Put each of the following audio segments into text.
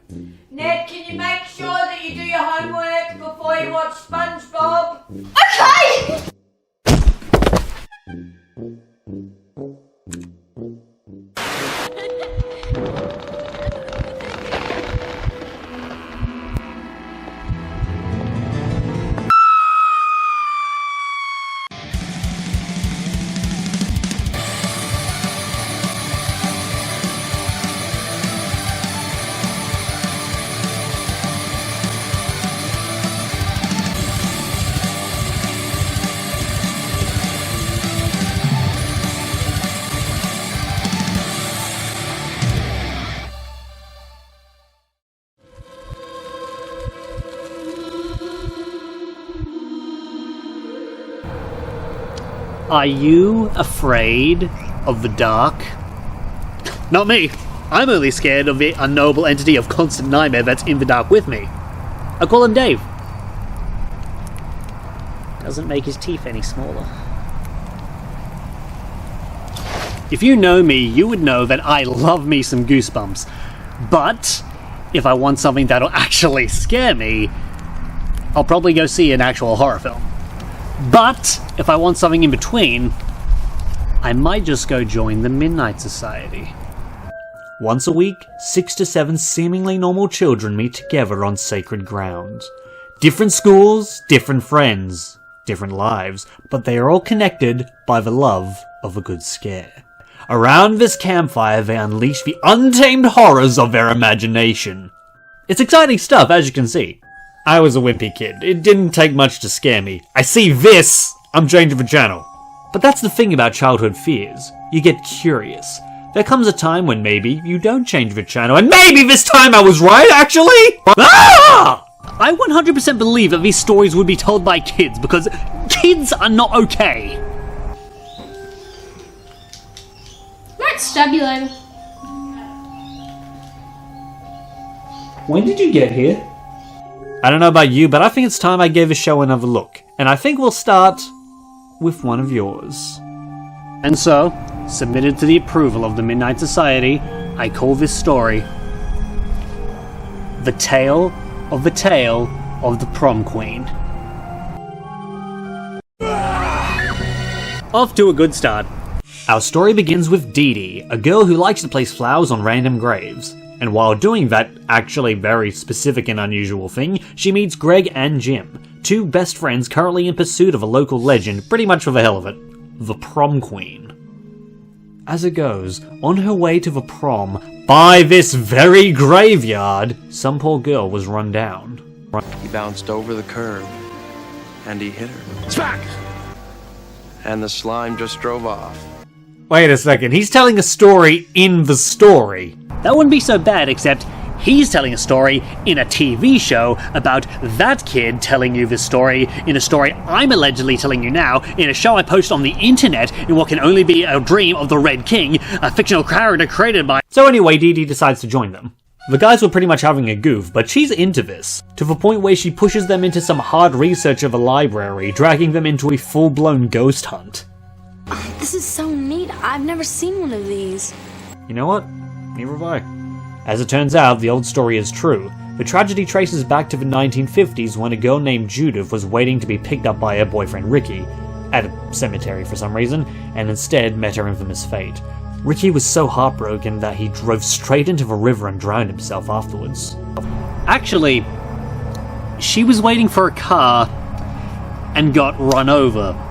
Ned, can you make sure that you do your homework before you watch SpongeBob? Okay! Are you afraid of the dark? Not me. I'm only scared of the unknowable entity of constant nightmare that's in the dark with me. I call him Dave. Doesn't make his teeth any smaller. If you know me, you would know that I love me some Goosebumps. But if I want something that'll actually scare me, I'll probably go see an actual horror film. But if I want something in between, I might just go join the Midnight Society. Once a week, 6 to 7 seemingly normal children meet together on sacred ground. Different schools, different friends, different lives, but they are all connected by the love of a good scare. Around this campfire, they unleash the untamed horrors of their imagination. It's exciting stuff, as you can see. I was a wimpy kid. It didn't take much to scare me. I see this! I'm changing the channel. But that's the thing about childhood fears. You get curious. There comes a time when maybe you don't change the channel, and maybe this time I was right, actually! Ah! I 100% believe that these stories would be told by kids, because kids are not okay. Might stab you later. When did you get here? I don't know about you, but I think it's time I gave the show another look. And I think we'll start with one of yours. And so, submitted to the approval of the Midnight Society, I call this story The Tale of the Prom Queen. Off to a good start. Our story begins with Dee Dee, a girl who likes to place flowers on random graves. And while doing that actually very specific and unusual thing, she meets Greg and Jim, two best friends currently in pursuit of a local legend, pretty much for the hell of it, the Prom Queen. As it goes, on her way to the prom, by this very graveyard, some poor girl was run down. He bounced over the curb, and he hit her. Smack! And the slime just drove off. Wait a second, he's telling a story in the story. That wouldn't be so bad, except he's telling a story in a TV show about that kid telling you this story in a story I'm allegedly telling you now in a show I post on the internet in what can only be a dream of the Red King, a fictional character created by... So anyway, Dee Dee decides to join them. The guys were pretty much having a goof, but she's into this, to the point where she pushes them into some hard research of a library, dragging them into a full-blown ghost hunt. This is so neat. I've never seen one of these. You know what? Neither have I. As it turns out, the old story is true. The tragedy traces back to the 1950s when a girl named Judith was waiting to be picked up by her boyfriend Ricky, at a cemetery for some reason, and instead met her infamous fate. Ricky was so heartbroken that he drove straight into the river and drowned himself afterwards. Actually, she was waiting for a car and got run over.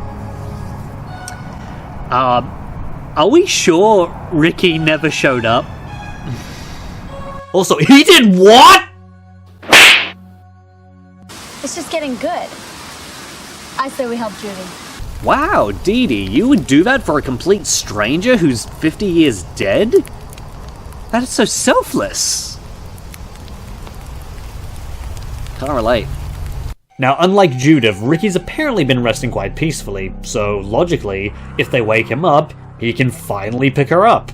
Are we sure Ricky never showed up? Also, he did what?! It's just getting good. I say we help Judy. Wow, Dee Dee, you would do that for a complete stranger who's 50 years dead? That is so selfless. Can't relate. Now, unlike Judith, Ricky's apparently been resting quite peacefully, so logically, if they wake him up, he can finally pick her up.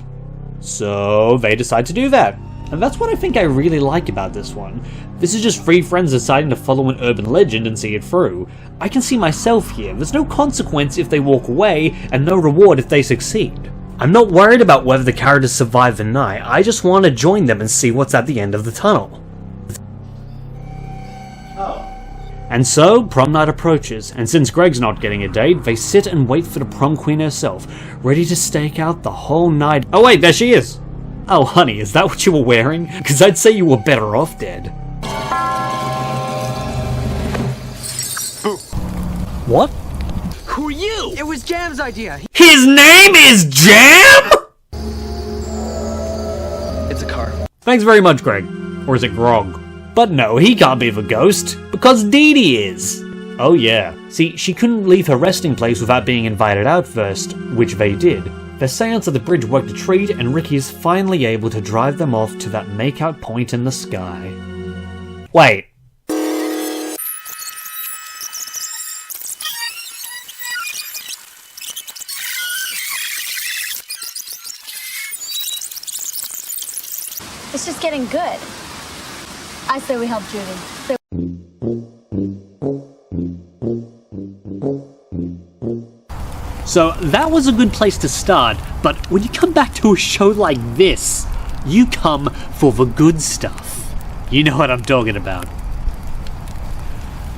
So they decide to do that. And that's what I think I really like about this one. This is just three friends deciding to follow an urban legend and see it through. I can see myself here. There's no consequence if they walk away, and no reward if they succeed. I'm not worried about whether the characters survive the night, I just want to join them and see what's at the end of the tunnel. And so, prom night approaches, and since Greg's not getting a date, they sit and wait for the prom queen herself, ready to stake out the whole night. Oh wait, there she is! Oh honey, is that what you were wearing? Because I'd say you were better off dead. What? Who are you? It was Jam's idea. His name is Jam?! It's a car. Thanks very much, Greg. Or is it Grog? But no, he can't be the ghost, because Dee Dee is. Oh yeah. See, she couldn't leave her resting place without being invited out first, which they did. Their seance at the bridge worked a treat, and Ricky is finally able to drive them off to that makeout point in the sky. Wait. It's just getting good. I say we help Judy. So that was a good place to start, but when you come back to a show like this, you come for the good stuff. You know what I'm talking about.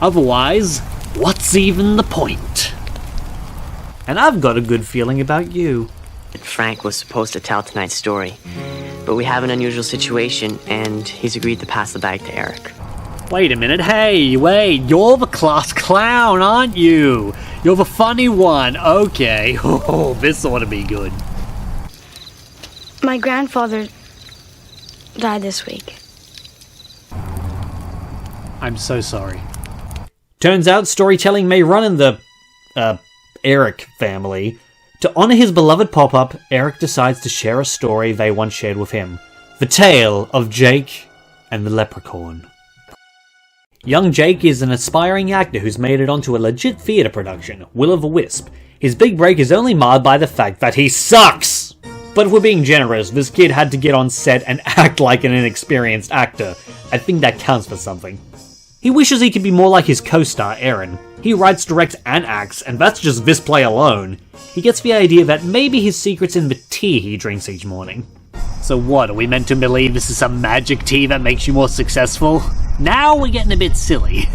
Otherwise, what's even the point? And I've got a good feeling about you. Frank was supposed to tell tonight's story, but we have an unusual situation, and he's agreed to pass the bag to Eric. Wait a minute, hey, wait, you're the class clown, aren't you? You're the funny one, okay. Oh, this ought to be good. My grandfather died this week. I'm so sorry. Turns out storytelling may run in the, Eric family. To honor his beloved pop-up, Eric decides to share a story they once shared with him. The tale of Jake and the Leprechaun. Young Jake is an aspiring actor who's made it onto a legit theatre production, Will-o'-the-Wisp. His big break is only marred by the fact that he sucks! But if we're being generous, this kid had to get on set and act like an inexperienced actor. I think that counts for something. He wishes he could be more like his co-star, Aaron. He writes, directs, and acts, and that's just this play alone. He gets the idea that maybe his secret's in the tea he drinks each morning. So what, are we meant to believe this is some magic tea that makes you more successful? Now we're getting a bit silly.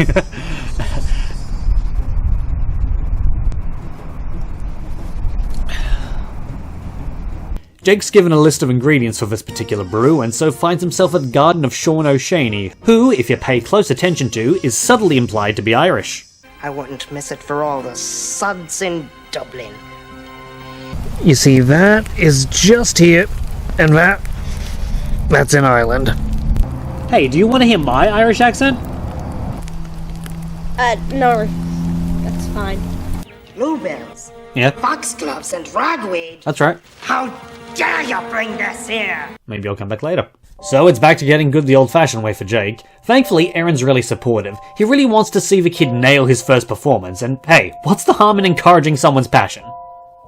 Jake's given a list of ingredients for this particular brew, and so finds himself at the garden of Sean O'Shaney, who, if you pay close attention to, is subtly implied to be Irish. I wouldn't miss it for all the suds in Dublin. You see, that is just here, and that's in Ireland. Hey, do you want to hear my Irish accent? No. That's fine. Bluebells, Yeah, foxgloves, and ragweed. that's right. How dare you bring this here? Maybe I'll come back later. So it's back to getting good the old-fashioned way for Jake. Thankfully, Aaron's really supportive. He really wants to see the kid nail his first performance, and hey, what's the harm in encouraging someone's passion?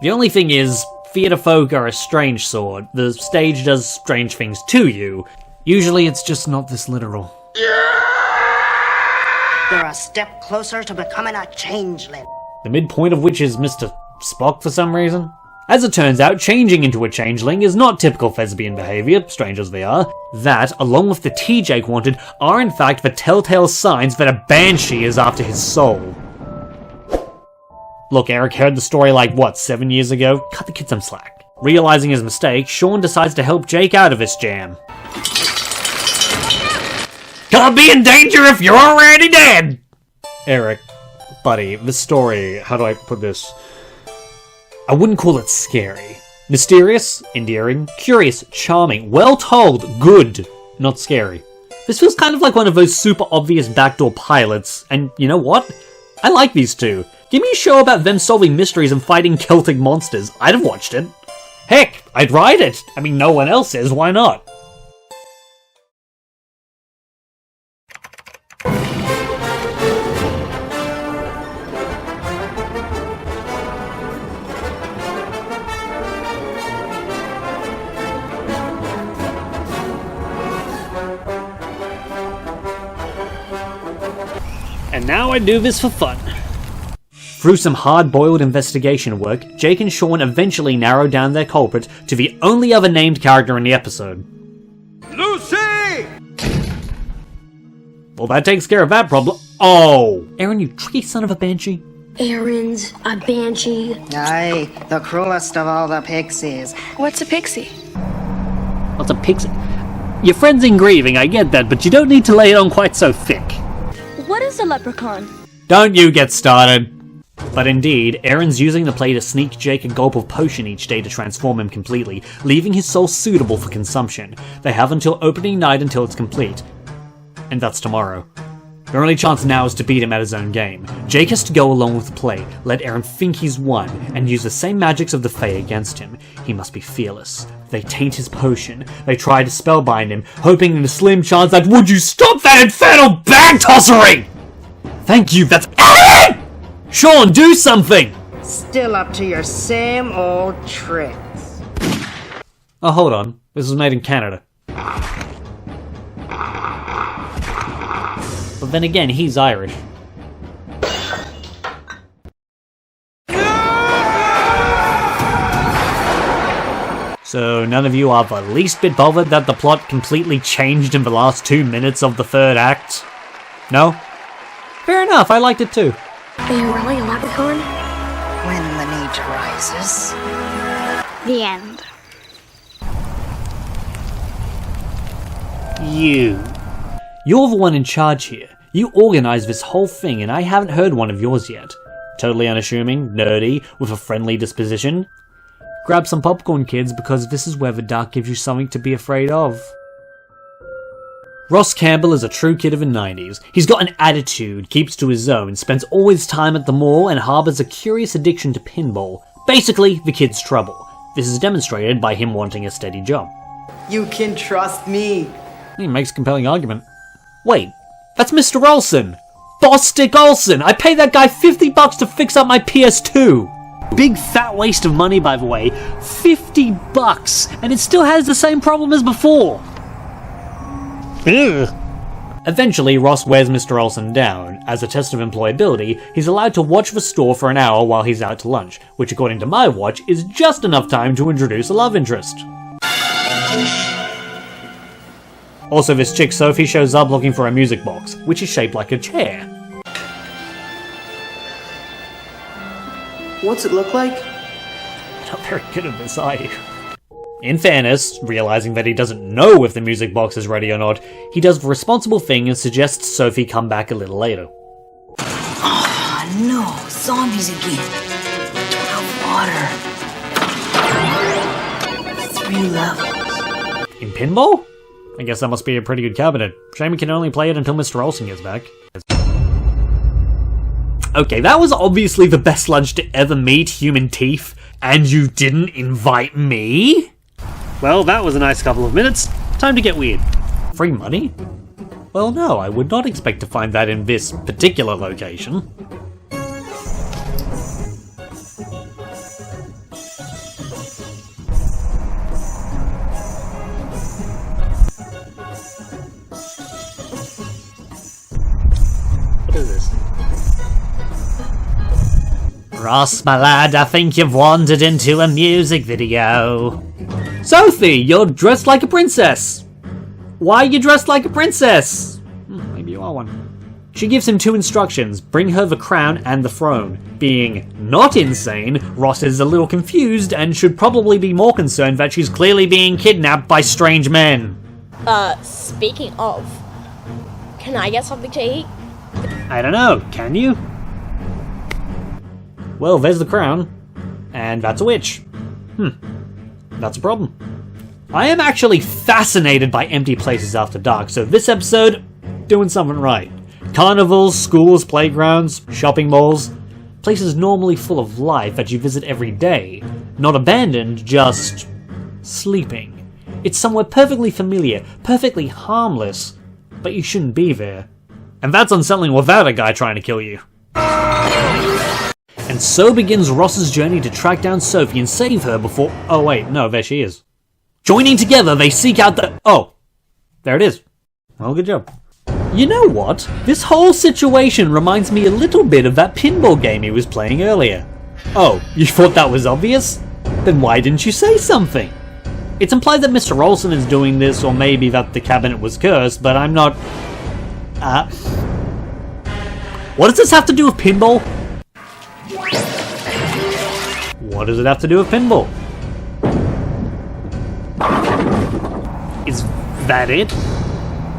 The only thing is, theatre folk are a strange sort. The stage does strange things to you. Usually it's just not this literal. You're a step closer to becoming a changeling. The midpoint of which is Mr. Spock for some reason? As it turns out, changing into a changeling is not typical thespian behaviour, strange as they are. That, along with the tea Jake wanted, are in fact the telltale signs that a banshee is after his soul. Look, Eric heard the story like, 7 years ago? Cut the kid some slack. Realising his mistake, Sean decides to help Jake out of this jam. Can't be in danger if you're already dead! Eric, buddy, this story, how do I put this? I wouldn't call it scary. Mysterious, endearing, curious, charming, well told, good, not scary. This feels kind of like one of those super obvious backdoor pilots, and you know what? I like these two. Give me a show about them solving mysteries and fighting Celtic monsters. I'd have watched it. Heck, I'd write it. I mean, no one else is, why not? And now I do this for fun. Through some hard-boiled investigation work, Jake and Sean eventually narrow down their culprit to the only other named character in the episode. Lucy! Well, that takes care of that problem. Oh! Aaron, you tricky son of a banshee. Aaron's a banshee. Aye, the cruelest of all the pixies. What's a pixie? What's a pixie? Your friend's in grieving, I get that, but you don't need to lay it on quite so thick. What is a leprechaun? Don't you get started. But indeed, Aaron's using the play to sneak Jake a gulp of potion each day to transform him completely, leaving his soul suitable for consumption. They have until opening night until it's complete. And that's tomorrow. Their only chance now is to beat him at his own game. Jake has to go along with the play, let Aaron think he's won, and use the same magics of the Fae against him. He must be fearless. They taint his potion. They try to spellbind him, hoping in a slim chance that would you stop that infernal bag tossery! Thank you, that's Aaron! Sean, do something! Still up to your same old tricks. Oh, hold on. This was made in Canada. But then again, he's Irish. So none of you are the least bit bothered that the plot completely changed in the last 2 minutes of the third act? No? Fair enough, I liked it too. Are you really a leprechaun? When the need arises. The end. You're the one in charge here. You organised this whole thing and I haven't heard one of yours yet. Totally unassuming, nerdy, with a friendly disposition. Grab some popcorn, kids, because this is where the dark gives you something to be afraid of. Ross Campbell is a true kid of the 90s. He's got an attitude, keeps to his own, spends all his time at the mall, and harbours a curious addiction to pinball. Basically, the kid's trouble. This is demonstrated by him wanting a steady job. You can trust me. He makes a compelling argument. Wait, that's Mr. Olsen! Boss Dick Olsen! I paid that guy $50 to fix up my PS2! Big fat waste of money, by the way. $50, and it still has the same problem as before. Ugh. Eventually, Ross wears Mr. Olsen down. As a test of employability, he's allowed to watch the store for an hour while he's out to lunch, which according to my watch is just enough time to introduce a love interest. Also, this chick Sophie shows up looking for a music box, which is shaped like a chair. What's it look like? Not very good at this, are you? In fairness, realizing that he doesn't know if the music box is ready or not, he does the responsible thing and suggests Sophie come back a little later. Oh no, zombies again. Don't have water. 3 levels. In pinball? I guess that must be a pretty good cabinet. Shame we can only play it until Mr. Olsen gets back. Okay, that was obviously the best lunch to ever meet human teeth, and you didn't invite me? Well, that was a nice couple of minutes. Time to get weird. Free money? Well, no, I would not expect to find that in this particular location. What is this? Ross, my lad, I think you've wandered into a music video. Sophie, you're dressed like a princess! Why are you dressed like a princess? Maybe you are one. She gives him 2 instructions, bring her the crown and the throne. Being not insane, Ross is a little confused and should probably be more concerned that she's clearly being kidnapped by strange men. Speaking of, can I get something to eat? I don't know, can you? Well, there's the crown. And that's a witch. That's a problem. I am actually fascinated by empty places after dark, so this episode, doing something right. Carnivals, schools, playgrounds, shopping malls. Places normally full of life that you visit every day. Not abandoned, just sleeping. It's somewhere perfectly familiar, perfectly harmless, but you shouldn't be there. And that's unsettling without a guy trying to kill you. And so begins Ross's journey to track down Sophie and save her before... Oh wait, no, there she is. Joining together, they seek out the... Oh, there it is. Well, good job. You know what? This whole situation reminds me a little bit of that pinball game he was playing earlier. Oh, you thought that was obvious? Then why didn't you say something? It's implied that Mr. Olsen is doing this, or maybe that the cabinet was cursed, but I'm not What does this have to do with pinball? What does it have to do with pinball? Is that it?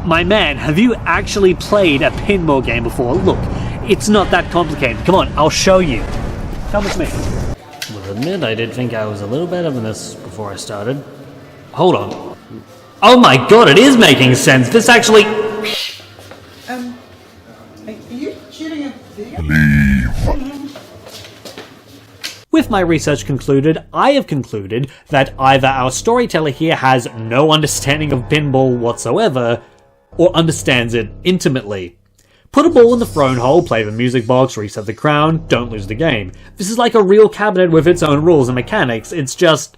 My man, have you actually played a pinball game before? Look, it's not that complicated. Come on, I'll show you. Come with me. Will admit, I did think I was a little better than this before I started. Hold on. Oh my god, it is making sense. This actually... Are you shooting a video? With my research concluded, I have concluded that either our storyteller here has no understanding of pinball whatsoever, or understands it intimately. Put a ball in the thrown hole, play the music box, reset the crown, don't lose the game. This is like a real cabinet with its own rules and mechanics, it's just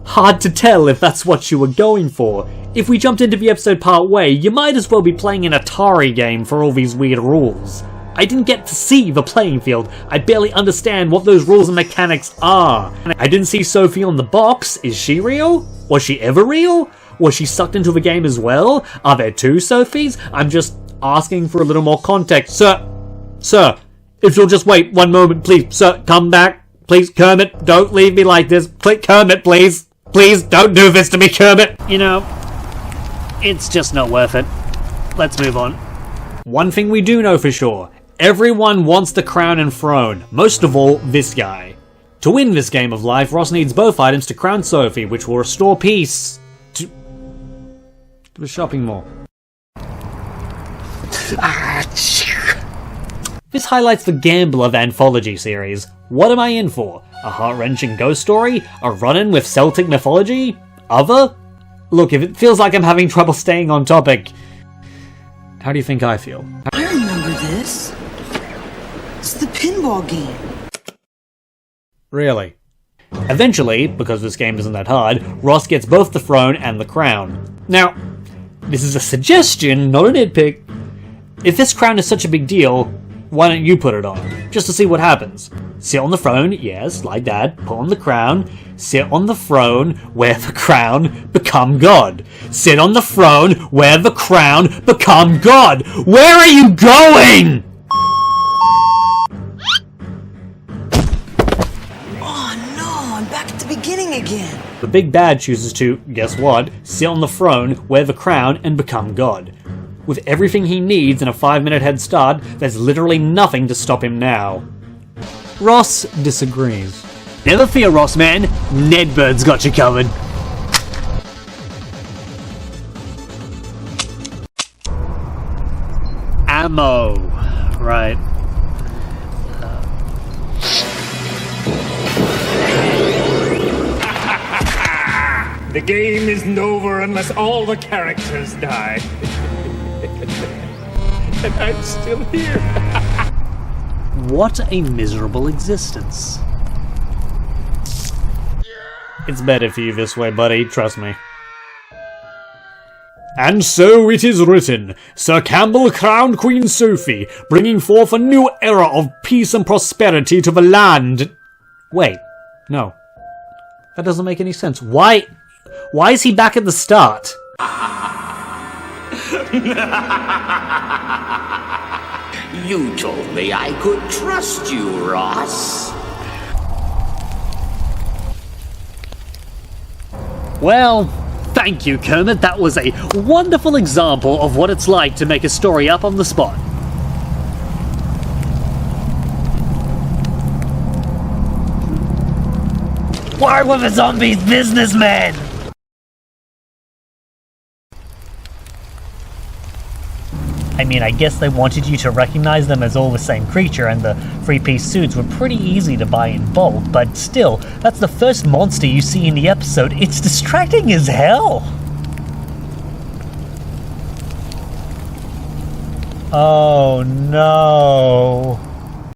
hard to tell if that's what you were going for. If we jumped into the episode part way, you might as well be playing an Atari game for all these weird rules. I didn't get to see the playing field, I barely understand what those rules and mechanics are. I didn't see Sophie on the box, is she real? Was she ever real? Was she sucked into the game as well? Are there two Sophies? I'm just asking for a little more context. Sir, if you'll just wait 1 moment, please. Sir, come back. Please, Kermit, don't leave me like this. Kermit, please. Please, don't do this to me, Kermit. You know, it's just not worth it. Let's move on. One thing we do know for sure. Everyone wants the crown and throne. Most of all, this guy. To win this game of life, Ross needs both items to crown Sophie, which will restore peace to the shopping mall. This highlights the gamble of anthology series. What am I in for? A heart-wrenching ghost story? A run-in with Celtic mythology? Other? Look, if it feels like I'm having trouble staying on topic, how do you think I feel? I remember this. It's the pinball game. Really? Eventually, because this game isn't that hard, Ross gets both the throne and the crown. Now, this is a suggestion, not a nitpick. If this crown is such a big deal, why don't you put it on? Just to see what happens. Sit on the throne, yes, like that. Put on the crown. Sit on the throne, wear the crown, become God. Sit on the throne, wear the crown, become God. Where are you going? Oh no, I'm back at the beginning again. The big bad chooses to, guess what, sit on the throne, wear the crown, and become God. With everything he needs and a 5-minute head start, there's literally nothing to stop him now. Ross disagrees. Never fear, Ross, man. Nedbird's got you covered. Ammo. Right. The game isn't over unless all the characters die. And I'm still here. What a miserable existence. It's better for you this way, buddy, trust me. And so it is written, Sir Campbell crowned Queen Sophie, bringing forth a new era of peace and prosperity to the land. Wait, no. That doesn't make any sense. Why is he back at the start? You told me I could trust you, Ross. Well, thank you, Kermit. That was a wonderful example of what it's like to make a story up on the spot. Why were the zombies businessmen? I mean, I guess they wanted you to recognize them as all the same creature, and the three-piece suits were pretty easy to buy in bulk, but still, that's the first monster you see in the episode. It's distracting as hell! Oh no...